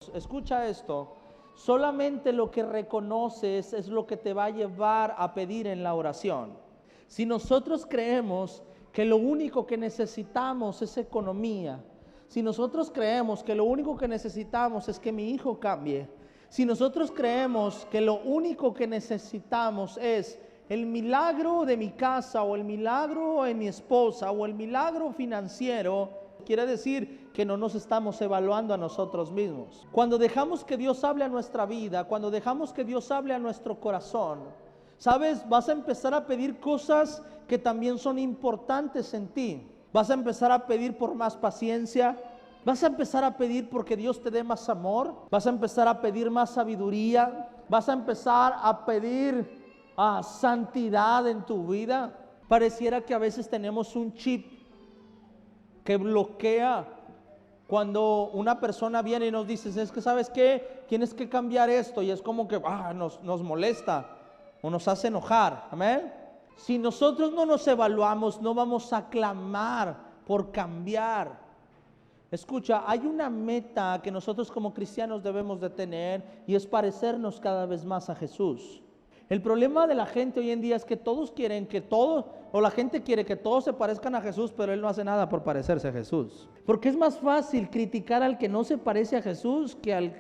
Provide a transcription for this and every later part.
Dios, escucha esto, solamente lo que reconoces es lo que te va a llevar a pedir en la oración. Si nosotros creemos que lo único que necesitamos es economía, si nosotros creemos que lo único que necesitamos es que mi hijo cambie, si nosotros creemos que lo único que necesitamos es el milagro de mi casa o el milagro en mi esposa o el milagro financiero, quiere decir que no nos estamos evaluando a nosotros mismos. Cuando dejamos que Dios hable a nuestra vida, cuando dejamos que Dios hable a nuestro corazón, ¿sabes? Vas a empezar a pedir cosas que también son importantes en ti. Vas a empezar a pedir por más paciencia. Vas a empezar a pedir porque Dios te dé más amor. Vas a empezar a pedir más sabiduría. Vas a empezar a pedir santidad en tu vida. Pareciera que a veces tenemos un chip que bloquea cuando una persona viene y nos dice, es que ¿sabes qué? Tienes que cambiar esto, y es como que nos molesta o nos hace enojar. Amén. Si nosotros no nos evaluamos, no vamos a clamar por cambiar. Escucha, hay una meta que nosotros como cristianos debemos de tener, y es parecernos cada vez más a Jesús. El problema de la gente hoy en día es que todos quieren que todos, o la gente quiere que todos se parezcan a Jesús, pero Él no hace nada por parecerse a Jesús. Porque es más fácil criticar al que no se parece a Jesús que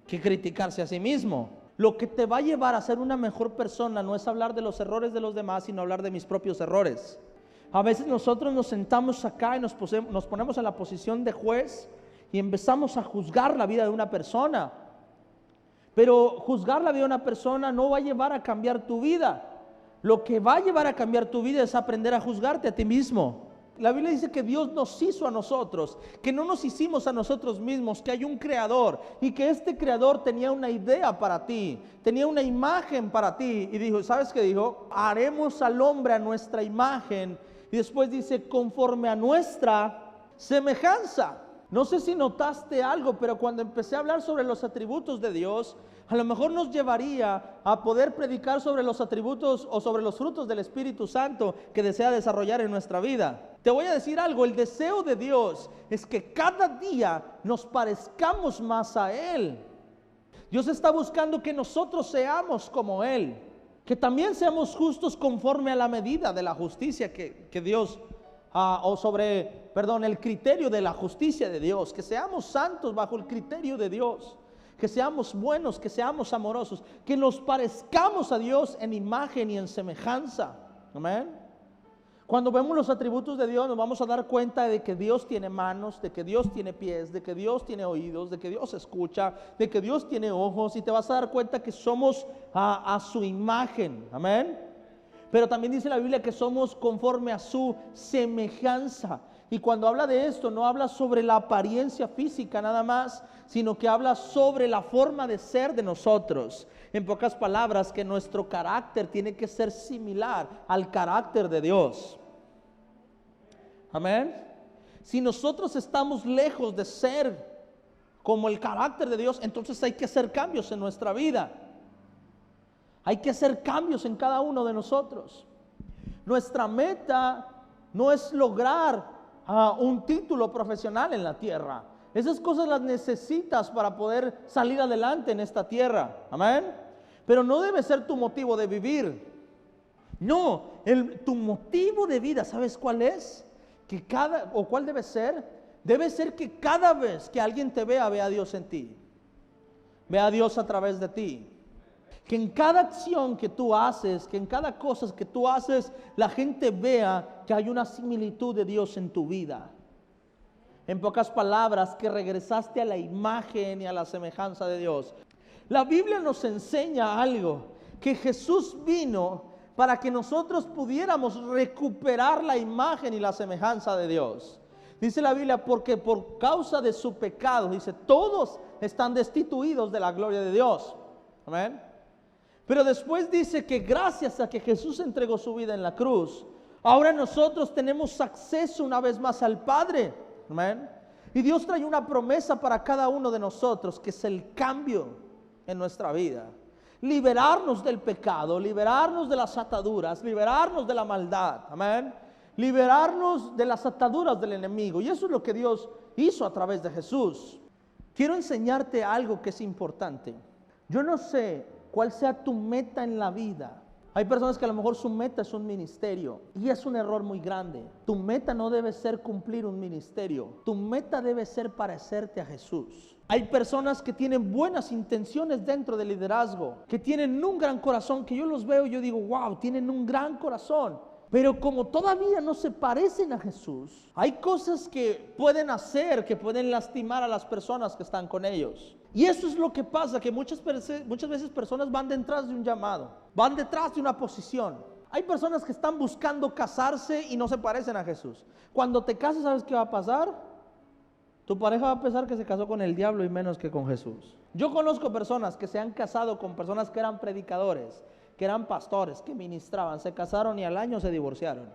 criticarse a sí mismo. Lo que te va a llevar a ser una mejor persona no es hablar de los errores de los demás, sino hablar de mis propios errores. A veces nosotros nos sentamos acá y nos ponemos en la posición de juez y empezamos a juzgar la vida de una persona. Pero juzgar la vida de una persona no va a llevar a cambiar tu vida. Lo que va a llevar a cambiar tu vida es aprender a juzgarte a ti mismo. La Biblia dice que Dios nos hizo a nosotros, que no nos hicimos a nosotros mismos, que hay un creador y que este creador tenía una idea para ti, tenía una imagen para ti, y dijo, ¿sabes qué dijo? Haremos al hombre a nuestra imagen, y después dice, conforme a nuestra semejanza. No sé si notaste algo, pero cuando empecé a hablar sobre los atributos de Dios, a lo mejor nos llevaría a poder predicar sobre los atributos o sobre los frutos del Espíritu Santo que desea desarrollar en nuestra vida. Te voy a decir algo, el deseo de Dios es que cada día nos parezcamos más a Él. Dios está buscando que nosotros seamos como Él, que también seamos justos conforme a la medida de la justicia que Dios el criterio de la justicia de Dios, que seamos santos bajo el criterio de Dios, que seamos buenos, que seamos amorosos, que nos parezcamos a Dios en imagen y en semejanza. Amén. Cuando vemos los atributos de Dios, nos vamos a dar cuenta de que Dios tiene manos, de que Dios tiene pies, de que Dios tiene oídos, de que Dios escucha, de que Dios tiene ojos, y te vas a dar cuenta que somos a su imagen. Amén. Pero también dice la Biblia que somos conforme a su semejanza. Y cuando habla de esto, no habla sobre la apariencia física nada más, sino que habla sobre la forma de ser de nosotros. En pocas palabras, que nuestro carácter tiene que ser similar al carácter de Dios. Amén. Si nosotros estamos lejos de ser como el carácter de Dios, entonces hay que hacer cambios en nuestra vida. Hay que hacer cambios en cada uno de nosotros. Nuestra meta no es lograr un título profesional en la tierra. Esas cosas las necesitas para poder salir adelante en esta tierra. Amén. Pero no debe ser tu motivo de vivir. No, tu motivo de vida, ¿sabes cuál es? ¿Cuál debe ser? Debe ser que cada vez que alguien te vea, vea a Dios en ti. Vea a Dios a través de ti. Que en cada acción que tú haces, que en cada cosa que tú haces, la gente vea que hay una similitud de Dios en tu vida. En pocas palabras, que regresaste a la imagen y a la semejanza de Dios. La Biblia nos enseña algo, que Jesús vino para que nosotros pudiéramos recuperar la imagen y la semejanza de Dios. Dice la Biblia, porque por causa de su pecado, dice, todos están destituidos de la gloria de Dios. Amén. Pero después dice que gracias a que Jesús entregó su vida en la cruz, ahora nosotros tenemos acceso una vez más al Padre. Amén. Y Dios trae una promesa para cada uno de nosotros, que es el cambio en nuestra vida. Liberarnos del pecado, liberarnos de las ataduras, liberarnos de la maldad. Amén. Liberarnos de las ataduras del enemigo. Y eso es lo que Dios hizo a través de Jesús. Quiero enseñarte algo que es importante. Yo no sé cuál sea tu meta en la vida. Hay personas que a lo mejor su meta es un ministerio y es un error muy grande. Tu meta no debe ser cumplir un ministerio. Tu meta debe ser parecerte a Jesús. Hay personas que tienen buenas intenciones dentro del liderazgo, que tienen un gran corazón, que yo los veo y yo digo, wow, tienen un gran corazón. Pero como todavía no se parecen a Jesús, hay cosas que pueden hacer, que pueden lastimar a las personas que están con ellos. Y eso es lo que pasa, que muchas veces personas van detrás de un llamado, van detrás de una posición. Hay personas que están buscando casarse y no se parecen a Jesús. Cuando te cases, ¿sabes qué va a pasar? Tu pareja va a pensar que se casó con el diablo y menos que con Jesús. Yo conozco personas que se han casado con personas que eran predicadores, que eran pastores, que ministraban, se casaron y al año se divorciaron.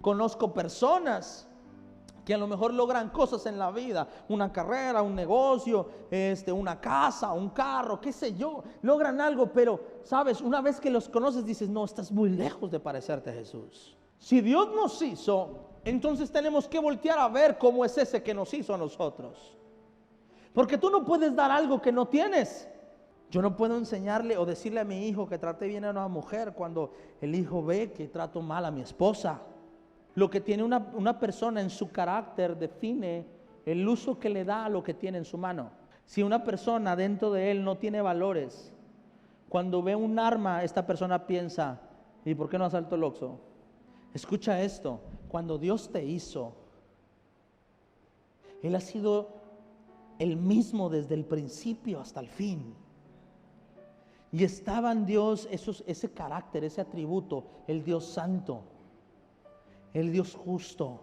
Conozco personas que a lo mejor logran cosas en la vida, una carrera, un negocio, una casa, un carro, qué sé yo, logran algo, pero sabes, una vez que los conoces dices, no, estás muy lejos de parecerte a Jesús. Si Dios nos hizo, entonces tenemos que voltear a ver cómo es ese que nos hizo a nosotros, porque tú no puedes dar algo que no tienes. Yo no puedo enseñarle o decirle a mi hijo que trate bien a una mujer cuando el hijo ve que trato mal a mi esposa. Lo que tiene una persona en su carácter define el uso que le da a lo que tiene en su mano. Si una persona dentro de él no tiene valores, cuando ve un arma, esta persona piensa, ¿y por qué no asalto el Oxxo? Escucha esto, cuando Dios te hizo, Él ha sido el mismo desde el principio hasta el fin. Y estaba en Dios ese carácter, ese atributo, el Dios santo, el Dios justo,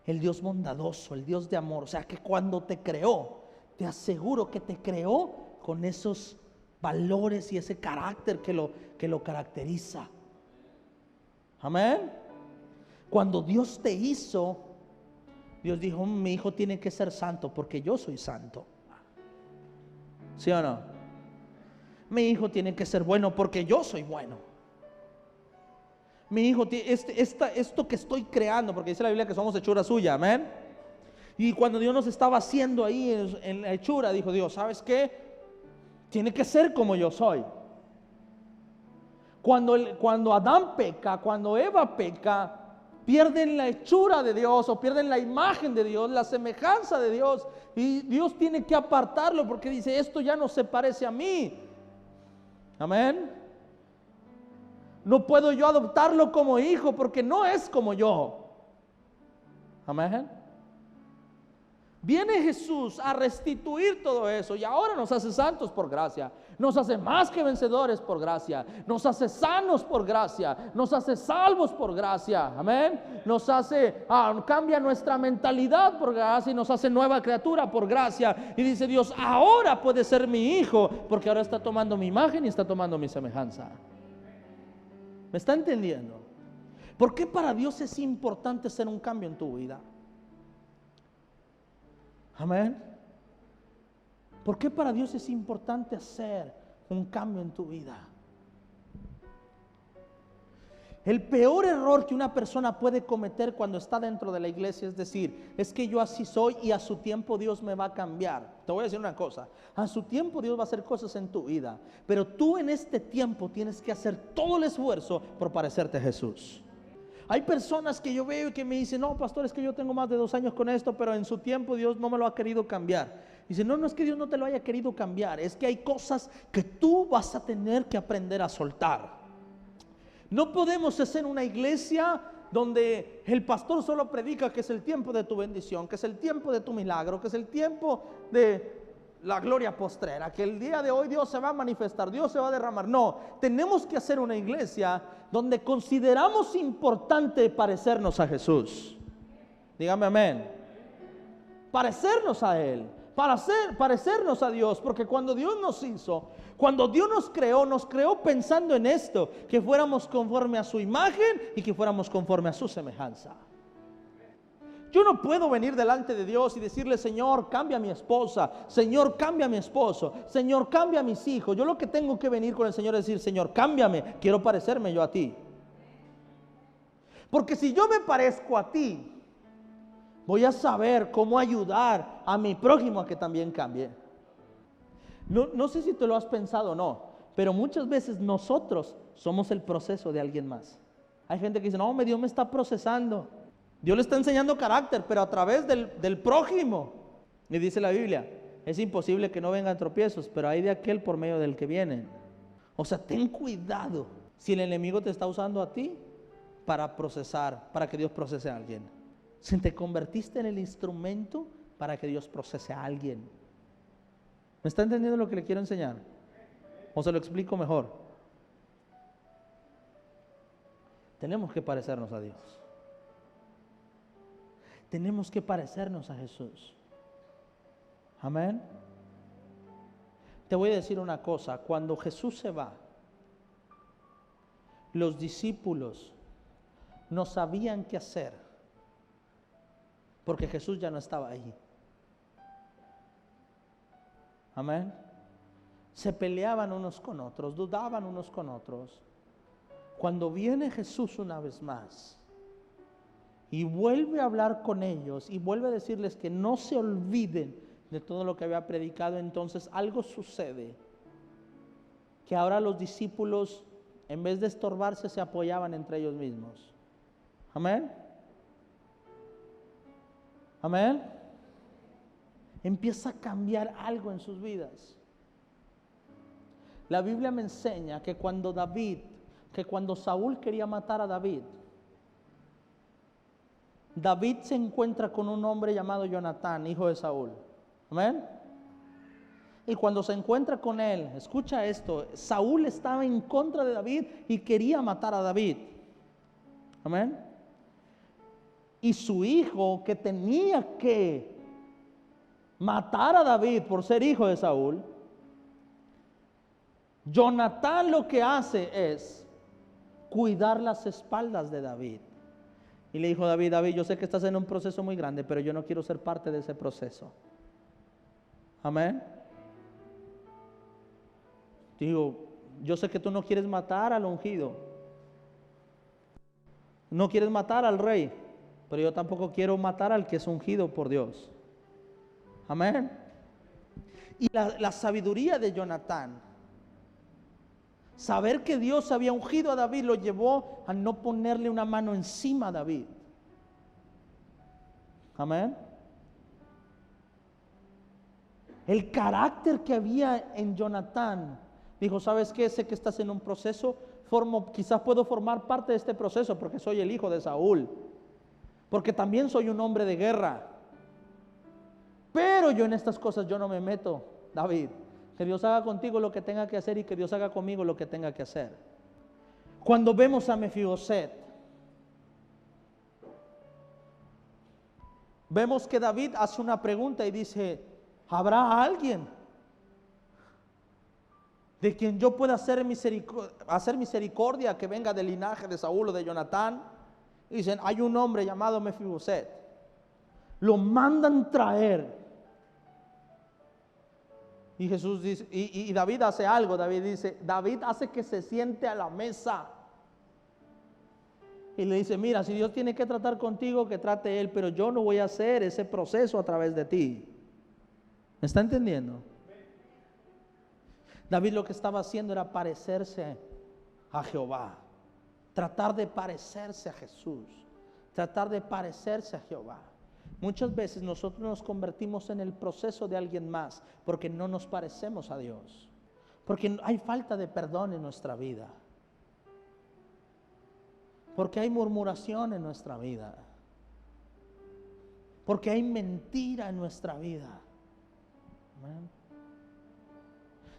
el Dios bondadoso, el Dios de amor. O sea que cuando te creó, te aseguro que te creó con esos valores y ese carácter que lo caracteriza. Amén. Cuando Dios te hizo, Dios dijo, mi hijo tiene que ser santo porque yo soy santo. ¿Sí o no? Mi hijo tiene que ser bueno porque yo soy bueno. Mi hijo, esto que estoy creando, porque dice la Biblia que somos hechura suya, amén. Y cuando Dios nos estaba haciendo ahí en la hechura, dijo Dios, ¿sabes qué? Tiene que ser como yo soy. Cuando Adán peca, cuando Eva peca, pierden la hechura de Dios o pierden la imagen de Dios, la semejanza de Dios. Y Dios tiene que apartarlo porque dice, esto ya no se parece a mí. Amén. No puedo yo adoptarlo como hijo porque no es como yo. Amén. Viene Jesús a restituir todo eso y ahora nos hace santos por gracia. Nos hace más que vencedores por gracia. Nos hace sanos por gracia. Nos hace salvos por gracia. Amén. Nos hace, cambia nuestra mentalidad por gracia y nos hace nueva criatura por gracia. Y dice Dios, ahora puede ser mi hijo porque ahora está tomando mi imagen y está tomando mi semejanza. ¿Me está entendiendo? ¿Por qué para Dios es importante hacer un cambio en tu vida? Amén. ¿Por qué para Dios es importante hacer un cambio en tu vida? El peor error que una persona puede cometer cuando está dentro de la iglesia es decir, es que yo así soy y a su tiempo Dios me va a cambiar. Te voy a decir una cosa, a su tiempo Dios va a hacer cosas en tu vida, pero tú en este tiempo tienes que hacer todo el esfuerzo por parecerte a Jesús. Hay personas que yo veo y que me dicen, no, pastor, es que yo tengo más de 2 años con esto, pero en su tiempo Dios no me lo ha querido cambiar. Dice, no es que Dios no te lo haya querido cambiar, es que hay cosas que tú vas a tener que aprender a soltar. No podemos hacer una iglesia donde el pastor solo predica que es el tiempo de tu bendición, que es el tiempo de tu milagro, que es el tiempo de la gloria postrera, que el día de hoy Dios se va a manifestar, Dios se va a derramar. No, tenemos que hacer una iglesia donde consideramos importante parecernos a Jesús. Dígame amén. Parecernos a Él, parecernos a Dios, porque cuando Dios nos hizo, cuando Dios nos creó pensando en esto, que fuéramos conforme a su imagen y que fuéramos conforme a su semejanza. Yo no puedo venir delante de Dios y decirle, Señor, cambia a mi esposa, Señor, cambia a mi esposo, Señor, cambia a mis hijos. Yo lo que tengo que venir con el Señor es decir, Señor, cámbiame, quiero parecerme yo a ti. Porque si yo me parezco a ti, Voy a saber cómo ayudar a mi prójimo a que también cambie. No sé si te lo has pensado o no, pero muchas veces nosotros somos el proceso de alguien más. Hay gente que dice, no, Dios me está procesando. Dios le está enseñando carácter, pero a través del prójimo. Y dice la Biblia, es imposible que no vengan tropiezos, pero hay de aquel por medio del que vienen. O sea, ten cuidado si el enemigo te está usando a ti para procesar, para que Dios procese a alguien. Si te convertiste en el instrumento para que Dios procese a alguien. ¿Me está entendiendo lo que le quiero enseñar? ¿O se lo explico mejor? Tenemos que parecernos a Dios. Tenemos que parecernos a Jesús. Amén. Te voy a decir una cosa. Cuando Jesús se va, los discípulos no sabían qué hacer, porque Jesús ya no estaba ahí. Amén. Se peleaban unos con otros, dudaban unos con otros. Cuando viene Jesús una vez más y vuelve a hablar con ellos y vuelve a decirles que no se olviden de todo lo que había predicado, entonces algo sucede, que ahora los discípulos, en vez de estorbarse, se apoyaban entre ellos mismos. Amén. Amén. Empieza a cambiar algo en sus vidas. La Biblia me enseña que cuando Saúl quería matar a David, David se encuentra con un hombre llamado Jonatán, hijo de Saúl. Amén. Y cuando se encuentra con él, escucha esto, Saúl estaba en contra de David y quería matar a David. Amén. Y su hijo, que tenía que matar a David por ser hijo de Saúl, Jonatán lo que hace es cuidar las espaldas de David. Y le dijo David, yo sé que estás en un proceso muy grande, pero yo no quiero ser parte de ese proceso. Amén. Digo, yo sé que tú no quieres matar al ungido, no quieres matar al rey, pero yo tampoco quiero matar al que es ungido por Dios. Amén. Y la sabiduría de Jonatán, saber que Dios había ungido a David, lo llevó a no ponerle una mano encima a David. Amén. El carácter que había en Jonatán, dijo, ¿sabes qué? Sé que estás en un proceso, quizás puedo formar parte de este proceso porque soy el hijo de Saúl, porque también soy un hombre de guerra, pero yo en estas cosas yo no me meto, David. Que Dios haga contigo lo que tenga que hacer y que Dios haga conmigo lo que tenga que hacer. Cuando vemos a Mefiboset, vemos que David hace una pregunta y dice, ¿habrá alguien de quien yo pueda hacer misericordia que venga del linaje de Saúl o de Jonatán? Y dicen, hay un hombre llamado Mefiboset. Lo mandan traer. Y Jesús dice, y David hace algo. David hace que se siente a la mesa. Y le dice, mira, si Dios tiene que tratar contigo, que trate Él, pero yo no voy a hacer ese proceso a través de ti. ¿Me está entendiendo? David lo que estaba haciendo era parecerse a Jehová. Tratar de parecerse a Jesús. Tratar de parecerse a Jehová. Muchas veces nosotros nos convertimos en el proceso de alguien más porque no nos parecemos a Dios, porque hay falta de perdón en nuestra vida, porque hay murmuración en nuestra vida, porque hay mentira en nuestra vida. ¿Amén?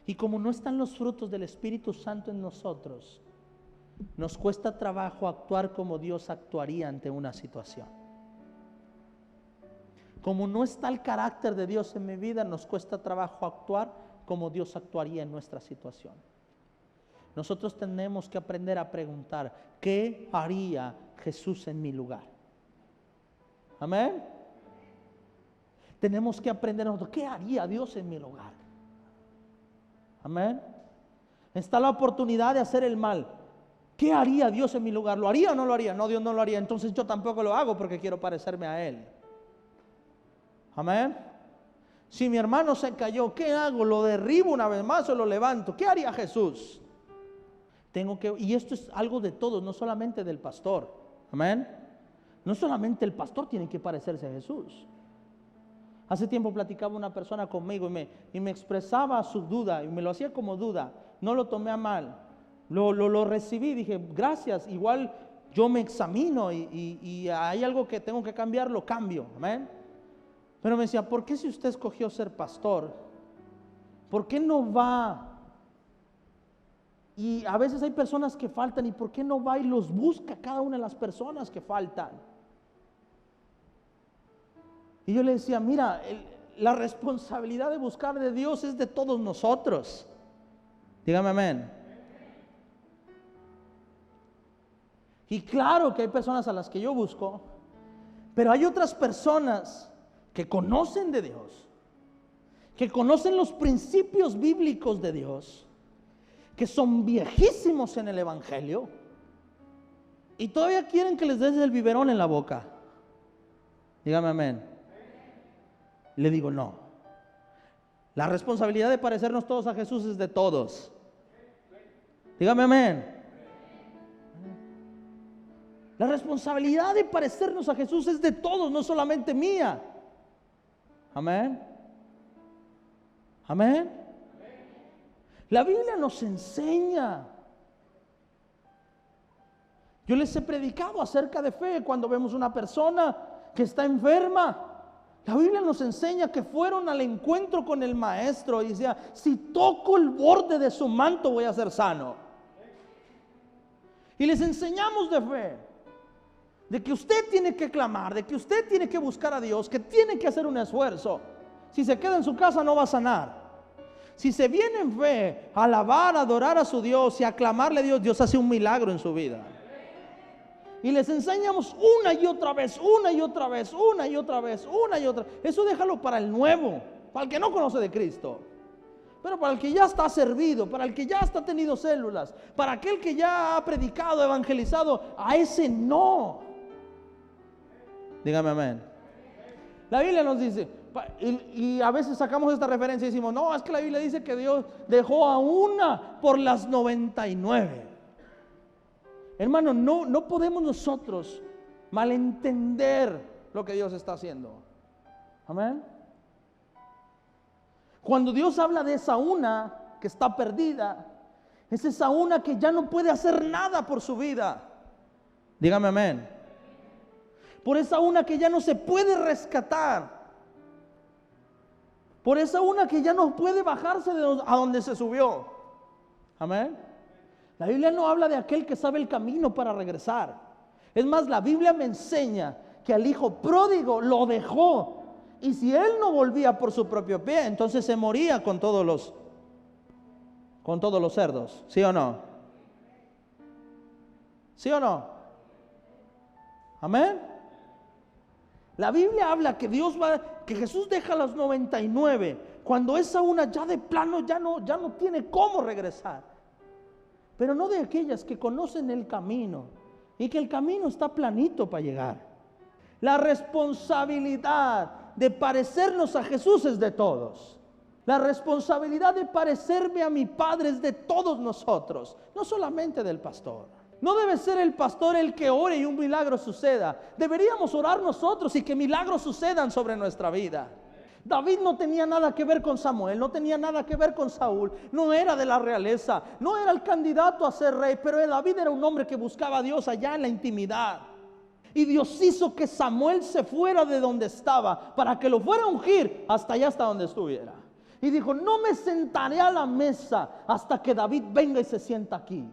Y como no están los frutos del Espíritu Santo en nosotros, nos cuesta trabajo actuar como Dios actuaría ante una situación. Como no está el carácter de Dios en mi vida, nos cuesta trabajo actuar como Dios actuaría en nuestra situación. Nosotros tenemos que aprender a preguntar, ¿qué haría Jesús en mi lugar? Amén. Tenemos que aprender nosotros, ¿qué haría Dios en mi lugar? Amén. Está la oportunidad de hacer el mal. ¿Qué haría Dios en mi lugar? ¿Lo haría o no lo haría? No, Dios no lo haría. Entonces yo tampoco lo hago porque quiero parecerme a Él. Amén. Si mi hermano se cayó, ¿qué hago? ¿Lo derribo una vez más o lo levanto? ¿Qué haría Jesús? Y esto es algo de todos, no solamente del pastor. Amén. No solamente el pastor tiene que parecerse a Jesús. Hace tiempo platicaba una persona conmigo y me expresaba su duda y me lo hacía como duda. No lo tomé a mal. Lo recibí, dije, gracias. Igual yo me examino y hay algo que tengo que cambiar, lo cambio. Amén. Pero me decía, ¿por qué si usted escogió ser pastor? ¿Por qué no va? Y a veces hay personas que faltan, ¿y por qué no va y los busca cada una de las personas que faltan? Y yo le decía, mira, la responsabilidad de buscar de Dios es de todos nosotros. Dígame amén. Y claro que hay personas a las que yo busco, pero hay otras personas que conocen de Dios, que conocen los principios bíblicos de Dios, que son viejísimos en el evangelio y todavía quieren que les des el biberón en la boca. Dígame amén. Le digo no. La responsabilidad de parecernos todos a Jesús es de todos. Dígame amén. La responsabilidad de parecernos a Jesús es de todos, no solamente mía. Amén. Amén. La Biblia nos enseña. Yo les he predicado acerca de fe cuando vemos una persona que está enferma. La Biblia nos enseña que fueron al encuentro con el maestro y decía, si toco el borde de su manto voy a ser sano. Y les enseñamos de fe, de que usted tiene que clamar, de que usted tiene que buscar a Dios, que tiene que hacer un esfuerzo. Si se queda en su casa no va a sanar. Si se viene en fe a alabar, a adorar a su Dios y a clamarle a Dios, Dios hace un milagro en su vida. Y les enseñamos una y otra vez, una y otra vez, una y otra vez, una y otra. Eso déjalo para el nuevo, para el que no conoce de Cristo. Pero para el que ya está servido, para el que ya está tenido células, para aquel que ya ha predicado, evangelizado, a ese no. Dígame amén. La Biblia nos dice, y a veces sacamos esta referencia y decimos, no, es que la Biblia dice que Dios dejó a una por las 99. Hermano, no podemos nosotros malentender lo que Dios está haciendo. Amén. Cuando Dios habla de esa una que está perdida, es esa una que ya no puede hacer nada por su vida. Dígame amén. Por esa una que ya no se puede rescatar. Por esa una que ya no puede bajarse a donde se subió. Amén. La Biblia no habla de aquel que sabe el camino para regresar. Es más, la Biblia me enseña que al hijo pródigo lo dejó. Y si él no volvía por su propio pie, entonces se moría con todos los cerdos. ¿Sí o no? ¿Sí o no? Amén. La Biblia habla que que Jesús deja las 99 cuando esa una ya de plano ya no tiene cómo regresar. Pero no de aquellas que conocen el camino y que el camino está planito para llegar. La responsabilidad de parecernos a Jesús es de todos. La responsabilidad de parecerme a mi Padre es de todos nosotros, no solamente del pastor. No debe ser el pastor el que ore y un milagro suceda. Deberíamos orar nosotros y que milagros sucedan sobre nuestra vida. David no tenía nada que ver con Samuel, no tenía nada que ver con Saúl, no era de la realeza, no era el candidato a ser rey, pero David era un hombre que buscaba a Dios allá en la intimidad. Y Dios hizo que Samuel se fuera de donde estaba para que lo fuera a ungir hasta allá, hasta donde estuviera. Y dijo, no me sentaré a la mesa hasta que David venga y se sienta aquí.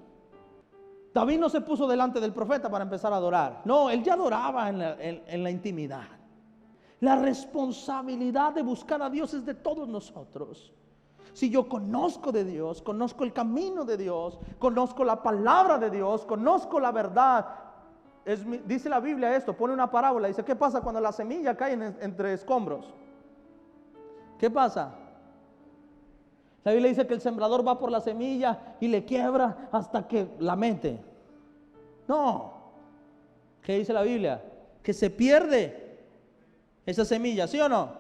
David no se puso delante del profeta para empezar a adorar. No, él ya adoraba en la intimidad. La responsabilidad de buscar a Dios es de todos nosotros. Si yo conozco de Dios, conozco el camino de Dios, conozco la palabra de Dios, conozco la verdad. Dice la Biblia esto, pone una parábola, dice, ¿qué pasa cuando la semilla cae entre escombros? ¿Qué pasa? La Biblia dice que el sembrador va por la semilla y le quiebra hasta que la mete. No. ¿Qué dice la Biblia? Que se pierde esa semilla, ¿sí o no?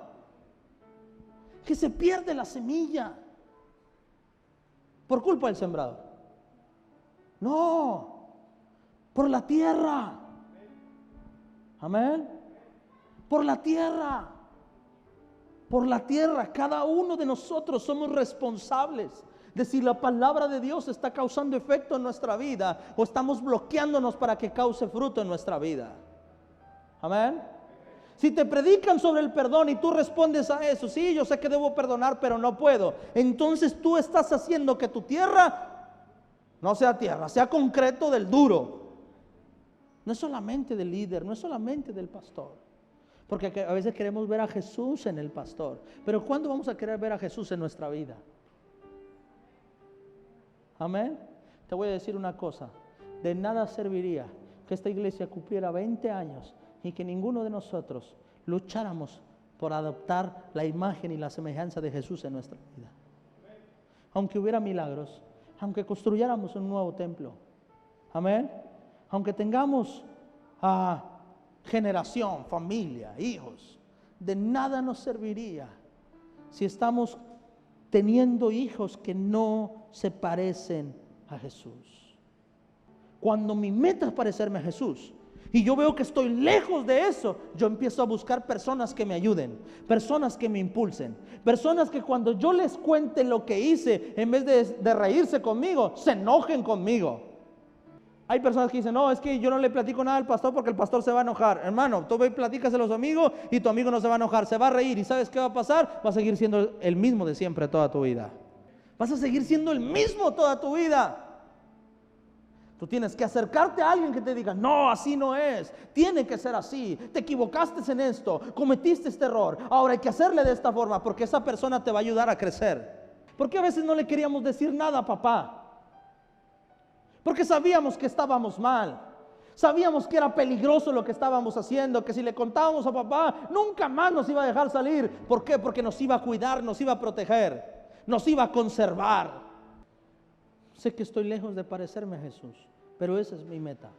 que se pierde la semilla por culpa del sembrador. No, por la tierra. Amén. Por la tierra. Por la tierra. Cada uno de nosotros somos responsables de si la palabra de Dios está causando efecto en nuestra vida o estamos bloqueándonos para que cause fruto en nuestra vida. Amén. Si te predican sobre el perdón y tú respondes a eso, sí, yo sé que debo perdonar, pero no puedo, entonces tú estás haciendo que tu tierra no sea tierra, sea concreto del duro. No es solamente del líder, no es solamente del pastor, porque a veces queremos ver a Jesús en el pastor, pero ¿cuándo vamos a querer ver a Jesús en nuestra vida? Amén. Te voy a decir una cosa, de nada serviría que esta iglesia cumpliera 20 años y que ninguno de nosotros lucháramos por adoptar la imagen y la semejanza de Jesús en nuestra vida. Aunque hubiera milagros, aunque construyéramos un nuevo templo, amén, aunque tengamos generación, familia, hijos, de nada nos serviría si estamos teniendo hijos que no se parecen a Jesús. Cuando mi meta es parecerme a Jesús y yo veo que estoy lejos de eso, yo empiezo a buscar personas que me ayuden, personas que me impulsen, personas que cuando yo les cuente lo que hice, en vez de reírse conmigo, se enojen conmigo. Hay personas que dicen, no, es que yo no le platico nada al pastor porque el pastor se va a enojar. Hermano, tú platícaselo a los amigos y tu amigo no se va a enojar, se va a reír. ¿Y sabes qué va a pasar? Va a seguir siendo el mismo de siempre toda tu vida. Vas a seguir siendo el mismo toda tu vida. Tú tienes que acercarte a alguien que te diga, no, así no es, tiene que ser así, te equivocaste en esto, cometiste este error, ahora hay que hacerle de esta forma porque esa persona te va a ayudar a crecer. ¿Por qué a veces no le queríamos decir nada a papá? Porque sabíamos que estábamos mal, sabíamos que era peligroso lo que estábamos haciendo, que si le contábamos a papá, nunca más nos iba a dejar salir. ¿Por qué? Porque nos iba a cuidar, nos iba a proteger, nos iba a conservar. Sé que estoy lejos de parecerme a Jesús, pero esa es mi meta.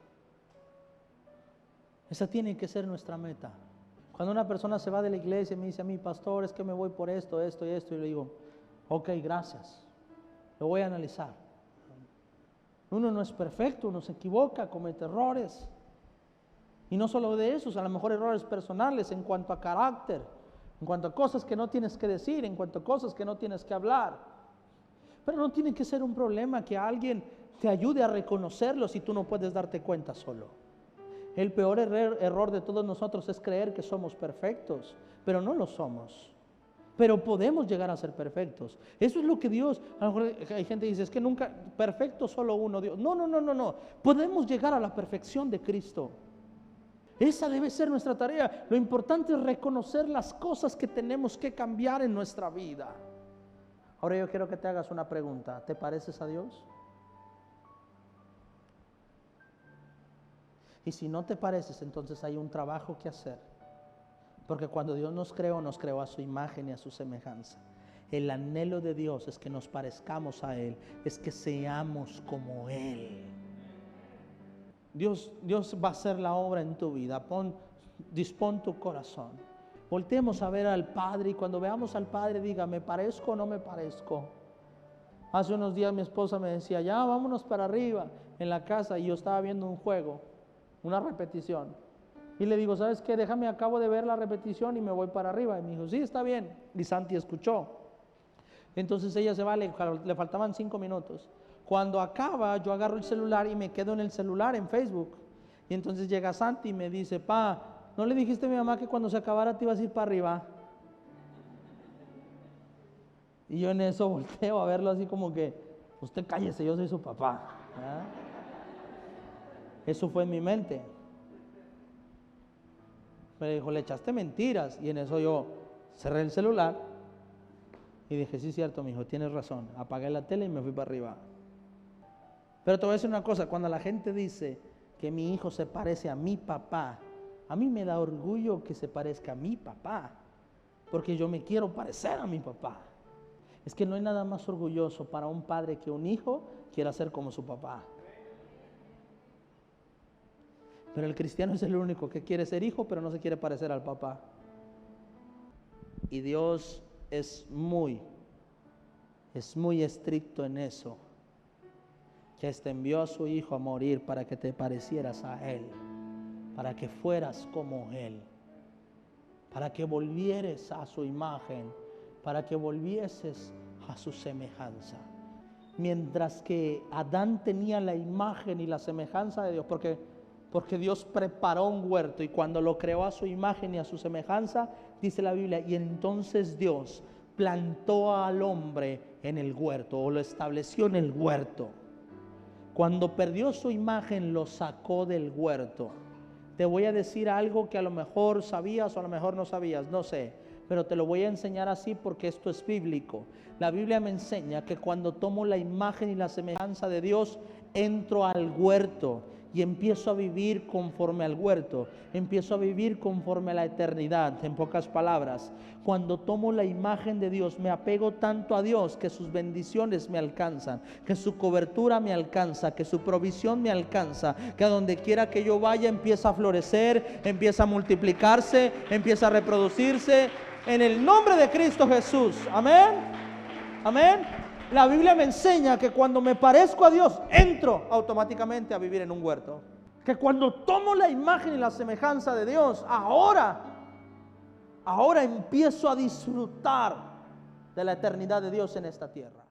Esa tiene que ser nuestra meta. Cuando una persona se va de la iglesia y me dice a mí, pastor, es que me voy por esto, esto y esto, y le digo, ok, gracias, lo voy a analizar. Uno no es perfecto, uno se equivoca, comete errores. Y no solo de esos, a lo mejor errores personales en cuanto a carácter, en cuanto a cosas que no tienes que decir, en cuanto a cosas que no tienes que hablar. Pero no tiene que ser un problema que alguien te ayude a reconocerlo si tú no puedes darte cuenta solo. El peor error de todos nosotros es creer que somos perfectos, pero no lo somos. Pero podemos llegar a ser perfectos. Eso es lo que Dios, a lo mejor hay gente que dice, es que nunca, perfecto solo uno, Dios. No. Podemos llegar a la perfección de Cristo. Esa debe ser nuestra tarea. Lo importante es reconocer las cosas que tenemos que cambiar en nuestra vida. Ahora yo quiero que te hagas una pregunta. ¿Te pareces a Dios? Y si no te pareces, entonces hay un trabajo que hacer. Porque cuando Dios nos creó a su imagen y a su semejanza. El anhelo de Dios es que nos parezcamos a Él, es que seamos como Él. Dios va a hacer la obra en tu vida. Dispón tu corazón. Voltemos a ver al Padre y cuando veamos al Padre diga, ¿me parezco o no me parezco? Hace unos días mi esposa me decía, ya vámonos para arriba en la casa, y yo estaba viendo un juego, una repetición. Y le digo, ¿sabes qué? Déjame, acabo de ver la repetición y me voy para arriba. Y me dijo, sí, está bien. Y Santi escuchó. Entonces ella se va, le faltaban 5 minutos. Cuando acaba, yo agarro el celular y me quedo en el celular, en Facebook. Y entonces llega Santi y me dice, ¿no le dijiste a mi mamá que cuando se acabara te ibas a ir para arriba? Y yo en eso volteo a verlo así como que, usted cállese, yo soy su papá. ¿Ah? Eso fue en mi mente. Me dijo, le echaste mentiras. Y en eso yo cerré el celular y dije, sí, cierto, mi hijo, tienes razón. Apagué la tele y me fui para arriba. Pero te voy a decir una cosa, cuando la gente dice que mi hijo se parece a mi papá, a mí me da orgullo que se parezca a mi papá, porque yo me quiero parecer a mi papá. Es que no hay nada más orgulloso para un padre que un hijo quiera ser como su papá. Pero el cristiano es el único que quiere ser hijo, pero no se quiere parecer al papá. Y Dios es muy estricto en eso, que hasta envió a su Hijo a morir para que te parecieras a Él, para que fueras como Él, para que volvieres a su imagen, para que volvieses a su semejanza. Mientras que Adán tenía la imagen y la semejanza de Dios, porque Dios preparó un huerto y cuando lo creó a su imagen y a su semejanza, dice la Biblia, y entonces Dios plantó al hombre en el huerto o lo estableció en el huerto. Cuando perdió su imagen, lo sacó del huerto. Te voy a decir algo que a lo mejor sabías o a lo mejor no sabías, no sé, pero te lo voy a enseñar así porque esto es bíblico. La Biblia me enseña que cuando tomo la imagen y la semejanza de Dios, entro al huerto y empiezo a vivir conforme al huerto, empiezo a vivir conforme a la eternidad. En pocas palabras, cuando tomo la imagen de Dios, me apego tanto a Dios que sus bendiciones me alcanzan, que su cobertura me alcanza, que su provisión me alcanza, que a donde quiera que yo vaya empieza a florecer, empieza a multiplicarse, empieza a reproducirse, en el nombre de Cristo Jesús. Amén. Amén. La Biblia me enseña que cuando me parezco a Dios, entro automáticamente a vivir en un huerto. Que cuando tomo la imagen y la semejanza de Dios, ahora empiezo a disfrutar de la eternidad de Dios en esta tierra.